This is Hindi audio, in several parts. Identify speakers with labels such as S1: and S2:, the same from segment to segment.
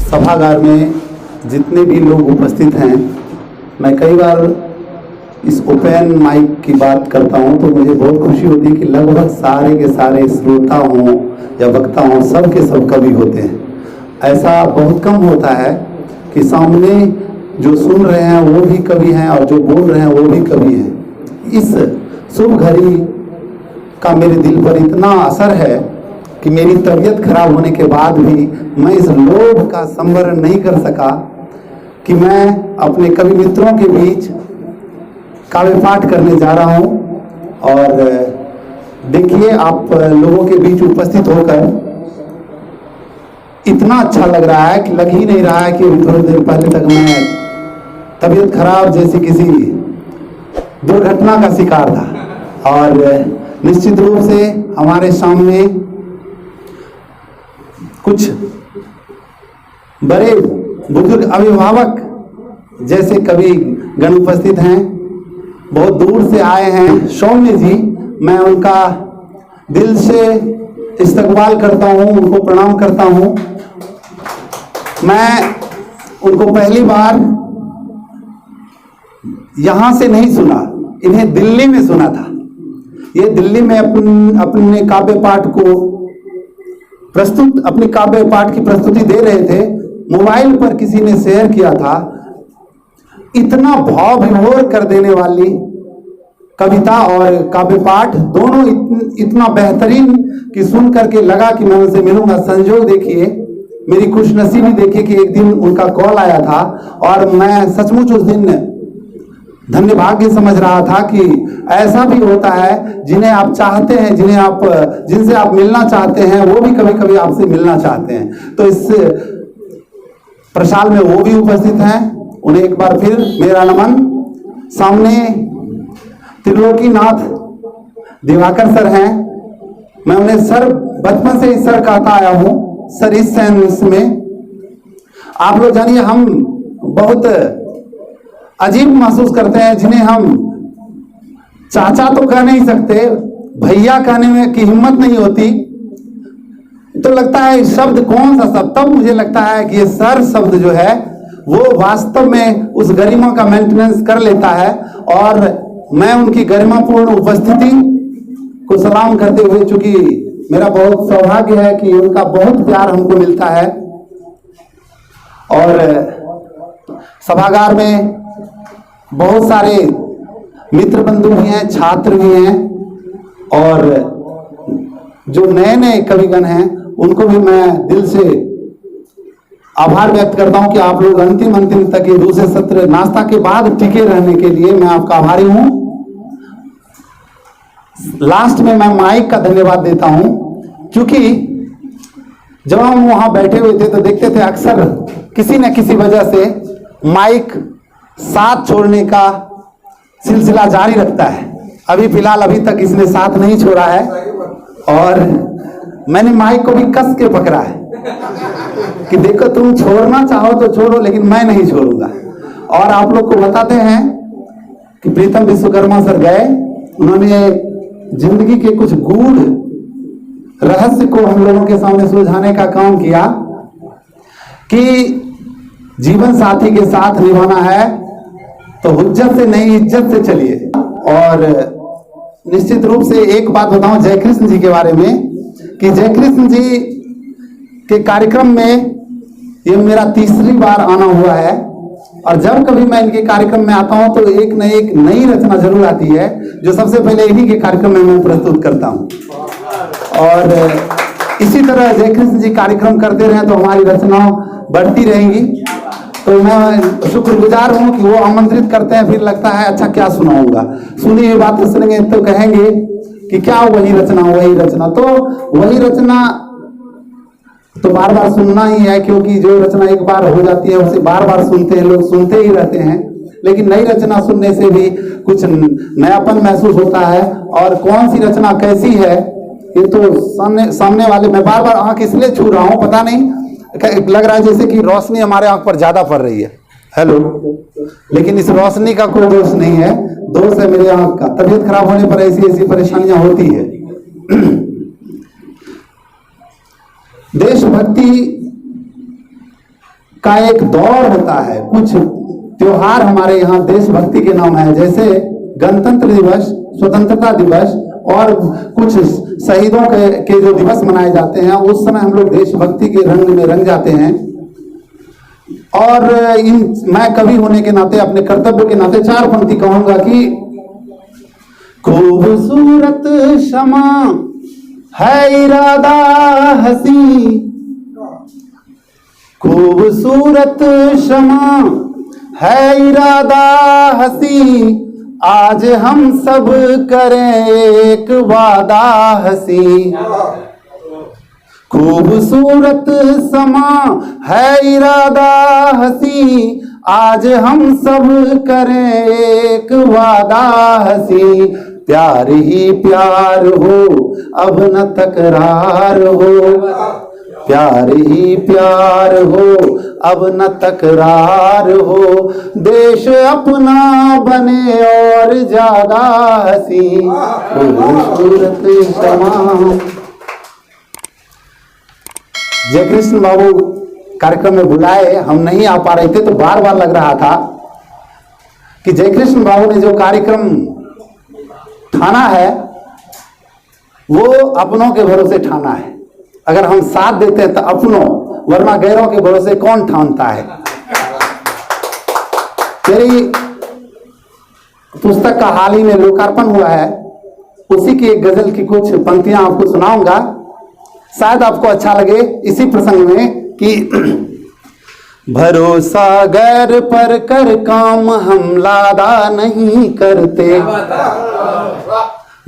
S1: सभागार में जितने भी लोग उपस्थित हैं, मैं कई बार इस ओपन माइक की बात करता हूं तो मुझे बहुत खुशी होती है कि लगभग सारे के सारे श्रोता हों या वक्ता हों, सब के सब कवि होते हैं। ऐसा बहुत कम होता है कि सामने जो सुन रहे हैं वो भी कवि हैं और जो बोल रहे हैं वो भी कवि हैं। इस शुभ घड़ी का मेरे दिल पर इतना असर है कि मेरी तबीयत खराब होने के बाद भी मैं इस लोभ का संवरण नहीं कर सका कि मैं अपने कवि मित्रों के बीच काव्य पाठ करने जा रहा हूं। और देखिए, आप लोगों के बीच उपस्थित होकर इतना अच्छा लग रहा है कि लग ही नहीं रहा है कि थोड़ी देर पहले तक मैं तबीयत खराब जैसी किसी दुर्घटना का शिकार था। और निश्चित रूप से हमारे सामने कुछ बड़े बुजुर्ग अभिभावक जैसे कवि गण उपस्थित हैं, बहुत दूर से आए हैं। सौम्य जी, मैं उनका दिल से इस्तकबाल करता हूं, उनको प्रणाम करता हूं। मैं उनको पहली बार यहां से नहीं सुना, इन्हें दिल्ली में सुना था। ये दिल्ली में अपने काव्य पाठ को अपनी काव्य पाठ की प्रस्तुति दे रहे थे। मोबाइल पर किसी ने शेयर किया था। इतना भाव विभोर कर देने वाली कविता और काव्य पाठ दोनों इतना बेहतरीन कि सुन करके लगा कि मैं उनसे मिलूंगा। संजोग देखिए, मेरी खुशनसीबी देखिए कि एक दिन उनका कॉल आया था और मैं सचमुच उस दिन धन्य भाग्य समझ रहा था कि ऐसा भी होता है जिन्हें आप चाहते हैं, जिनसे आप मिलना चाहते हैं, वो भी कभी कभी आपसे मिलना चाहते हैं। तो इस प्रसाल में वो भी उपस्थित हैं, उन्हें एक बार फिर मेरा नमन। सामने त्रिलोकीनाथ दिवाकर सर हैं, मैं उन्हें सर बचपन से ही सर कहता आया हूं। सर इस सेंस में आप लोग जानिए, हम बहुत अजीब महसूस करते हैं जिन्हें हम चाचा तो कह नहीं सकते, भैया कहने में की हिम्मत नहीं होती। तो लगता है शब्द कौन सा शब्द, तब मुझे लगता है कि ये सर शब्द जो है वो वास्तव में उस गरिमा का मेंटेनेंस कर लेता है। और मैं उनकी गरिमापूर्ण उपस्थिति को सलाम करते हुए, चूंकि मेरा बहुत सौभाग्य है कि उनका बहुत प्यार हमको मिलता है। और सभागार में बहुत सारे मित्र बंधु भी हैं, छात्र भी हैं, और जो नए नए कविगण हैं उनको भी मैं दिल से आभार व्यक्त करता हूं कि आप लोग अंतिम तक ये दूसरे सत्र नाश्ता के बाद टिके रहने के लिए मैं आपका आभारी हूं। लास्ट में मैं माइक का धन्यवाद देता हूं, क्योंकि जब हम वहां बैठे हुए थे तो देखते थे अक्सर किसी न किसी वजह से माइक साथ छोड़ने का सिलसिला जारी रखता है। अभी फिलहाल अभी तक इसने साथ नहीं छोड़ा है और मैंने माइक को भी कस के पकड़ा है कि देखो, तुम छोड़ना चाहो तो छोड़ो, लेकिन मैं नहीं छोड़ूंगा। और आप लोग को बताते हैं कि प्रीतम विश्वकर्मा सर गए, उन्होंने जिंदगी के कुछ गूढ़ रहस्य को हम लोगों के सामने सुलझाने का काम किया कि जीवन साथी के साथ निभाना है तो हुज्जत से नहीं, इज्जत से चलिए। और निश्चित रूप से एक बात बताऊं जयकृष्ण जी के बारे में कि जयकृष्ण जी के कार्यक्रम में ये मेरा तीसरी बार आना हुआ है। और जब कभी मैं इनके कार्यक्रम में आता हूं तो एक न एक नई रचना जरूर आती है, जो सबसे पहले इन्हीं के कार्यक्रम में मैं प्रस्तुत करता हूं। और इसी तरह जयकृष्ण जी कार्यक्रम करते रहे तो हमारी रचनाएं बढ़ती रहेंगी। तो मैं शुक्रगुजार हूं कि वो आमंत्रित करते हैं, फिर लगता है अच्छा क्या सुनाऊंगा, सुनी हुई बातें सुनेंगे तो कहेंगे कि क्या वही रचना। तो वही रचना तो बार बार सुनना ही है, क्योंकि जो रचना एक बार हो जाती है उसे बार बार सुनते हैं लोग, सुनते ही रहते हैं। लेकिन नई रचना सुनने से भी कुछ नयापन महसूस होता है। और कौन सी रचना कैसी है ये तो सामने वाले, मैं बार बार आंख इसलिए छू रहा हूं, पता नहीं लग रहा है जैसे कि रोशनी हमारे आंख पर ज्यादा पड़ रही है। हेलो, लेकिन इस रोशनी का कोई दोष नहीं है, दोष है मेरे आंख का। तबीयत खराब होने पर ऐसी ऐसी परेशानियां होती है। देशभक्ति का एक दौर होता है। कुछ त्योहार हमारे यहाँ देशभक्ति के नाम है, जैसे गणतंत्र दिवस, स्वतंत्रता दिवस और कुछ शहीदों के जो दिवस मनाए जाते हैं, उस समय हम लोग देशभक्ति के रंग में रंग जाते हैं। और मैं कवि होने के नाते, अपने कर्तव्य के नाते 4 पंक्ति कहूंगा कि खूबसूरत क्षमा है इरादा हसी, खूबसूरत क्षमा है इरादा हसी, आज हम सब करें एक वादा हसी। खूबसूरत समा है इरादा हसी, आज हम सब करें एक वादा हसी। प्यार ही प्यार हो अब न तकरार हो, प्यार ही प्यार हो अब न तकरार हो, देश अपना बने और ज्यादा हसी। खूबसूरत समा। जय कृष्ण बाबू कार्यक्रम में बुलाए, हम नहीं आ पा रहे थे, तो बार बार लग रहा था कि जय कृष्ण बाबू ने जो कार्यक्रम ठाना है वो अपनों के भरोसे ठाना है। अगर हम साथ देते हैं तो अपनों, वरना गैरों के भरोसे कौन ठानता है। मेरी पुस्तक का हाल ही में लोकार्पण हुआ है, उसी की एक गजल की कुछ पंक्तियां आपको सुनाऊंगा, शायद आपको अच्छा लगे इसी प्रसंग में कि भरोसा गैर पर कर काम हम लादा नहीं करते,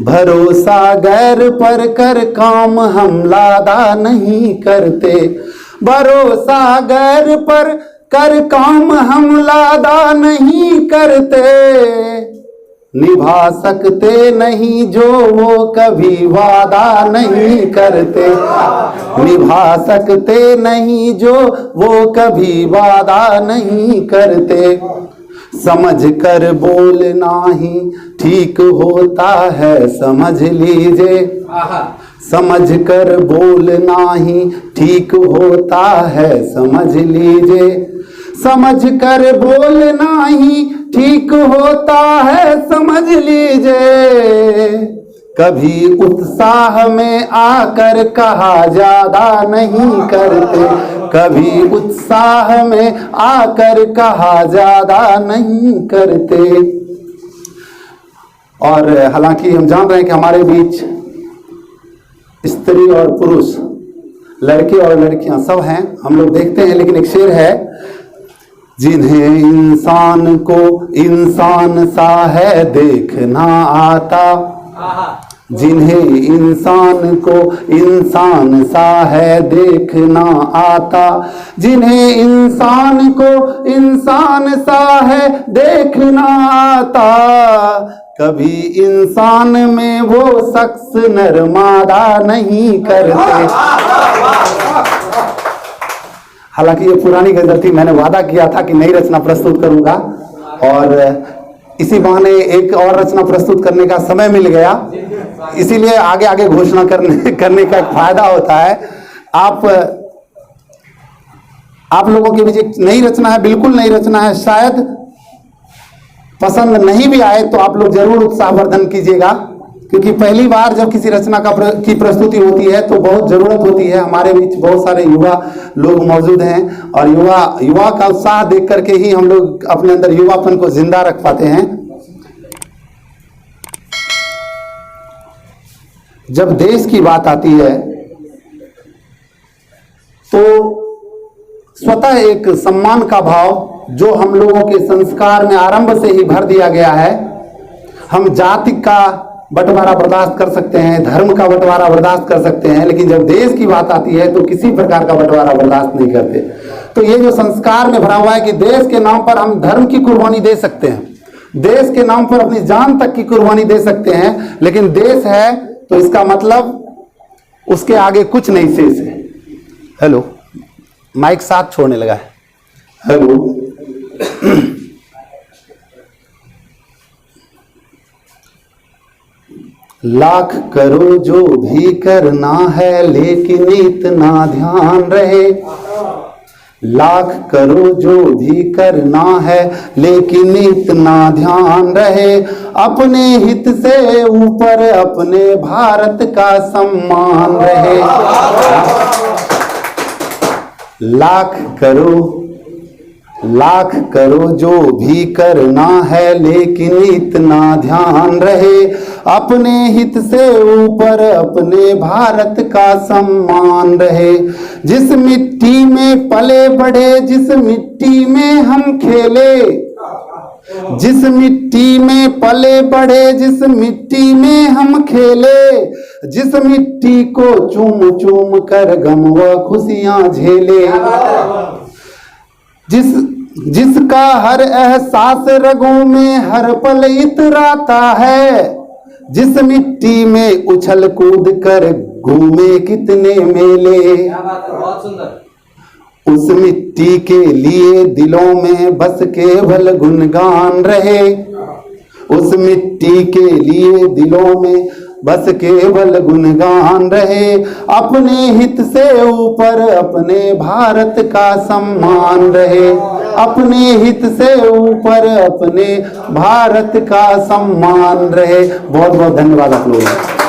S1: भरोसा गैर पर कर काम हम लादा नहीं करते, भरोसा गैर पर कर काम हम लादा नहीं करते, निभा सकते नहीं जो वो कभी वादा नहीं करते, निभा सकते नहीं जो वो कभी वादा नहीं करते, समझ कर बोलना ही ठीक होता है समझ लीजिए, समझ कर बोलना ही ठीक होता है समझ लीजिए, समझ कर बोलना ही ठीक होता है समझ लीजिए, कभी उत्साह में आकर कहा ज्यादा नहीं करते, कभी उत्साह में आकर कहा ज्यादा नहीं करते। और हालांकि हम जान रहे हैं कि हमारे बीच स्त्री और पुरुष, लड़के और लड़कियां सब हैं, हम लोग देखते हैं, लेकिन एक शेर है, जिन्हें इंसान को इंसान सा है देखना आता, जिन्हें इंसान को इंसान सा है देखना आता, जिन्हें इंसान को इंसान सा है देखना आता, कभी इंसान में वो शख्स नरमादा नहीं करते। हालांकि ये पुरानी गजल थी, मैंने वादा किया था कि नई रचना प्रस्तुत करूंगा और इसी बहाने एक और रचना प्रस्तुत करने का समय मिल गया, इसीलिए आगे आगे घोषणा करने का एक फायदा होता है। आप लोगों के बीच एक नई रचना है, बिल्कुल नई रचना है, शायद पसंद नहीं भी आए तो आप लोग जरूर उत्साहवर्धन कीजिएगा, क्योंकि पहली बार जब किसी रचना की प्रस्तुति होती है तो बहुत जरूरत होती है। हमारे बीच बहुत सारे युवा लोग मौजूद हैं और युवा का उत्साह देख करके ही हम लोग अपने अंदर युवापन को जिंदा रख पाते हैं। जब देश की बात आती है तो स्वतः एक सम्मान का भाव जो हम लोगों के संस्कार में आरंभ से ही भर दिया गया है। हम जाति का बंटवारा बर्दाश्त कर सकते हैं, धर्म का बंटवारा बर्दाश्त कर सकते हैं, लेकिन जब देश की बात आती है तो किसी प्रकार का बंटवारा बर्दाश्त नहीं करते। तो ये जो संस्कार में भरा हुआ है कि देश के नाम पर हम धर्म की कुर्बानी दे सकते हैं, देश के नाम पर अपनी जान तक की कुर्बानी दे सकते हैं, लेकिन देश है तो इसका मतलब उसके आगे कुछ नहीं शेष है। हेलो, माइक साथ छोड़ने लगा है। हेलो लाख करो जो भी करना है लेकिन इतना ध्यान रहे, लाख करो जो भी करना है लेकिन इतना ध्यान रहे, अपने हित से ऊपर अपने भारत का सम्मान रहे। लाख करो जो भी करना है लेकिन इतना ध्यान रहे, अपने हित से ऊपर अपने भारत का सम्मान रहे। जिस मिट्टी में पले बढ़े, जिस मिट्टी में हम खेले, जिस मिट्टी में पले बढ़े, जिस मिट्टी में हम खेले, जिस मिट्टी को चूम चूम कर गम व खुशियां झेले, जिसका हर एहसास रगों में हर पल इतराता है, जिस मिट्टी में उछल कूद कर घूमे कितने मेले,
S2: बहुत सुंदर।
S1: उस मिट्टी के लिए दिलों में बस केवल गुणगान रहे, उस मिट्टी के लिए दिलों में बस केवल गुणगान रहे, अपने हित से ऊपर अपने भारत का सम्मान रहे, अपने हित से ऊपर अपने भारत का सम्मान रहे। बहुत बहुत धन्यवाद आप लोगों का।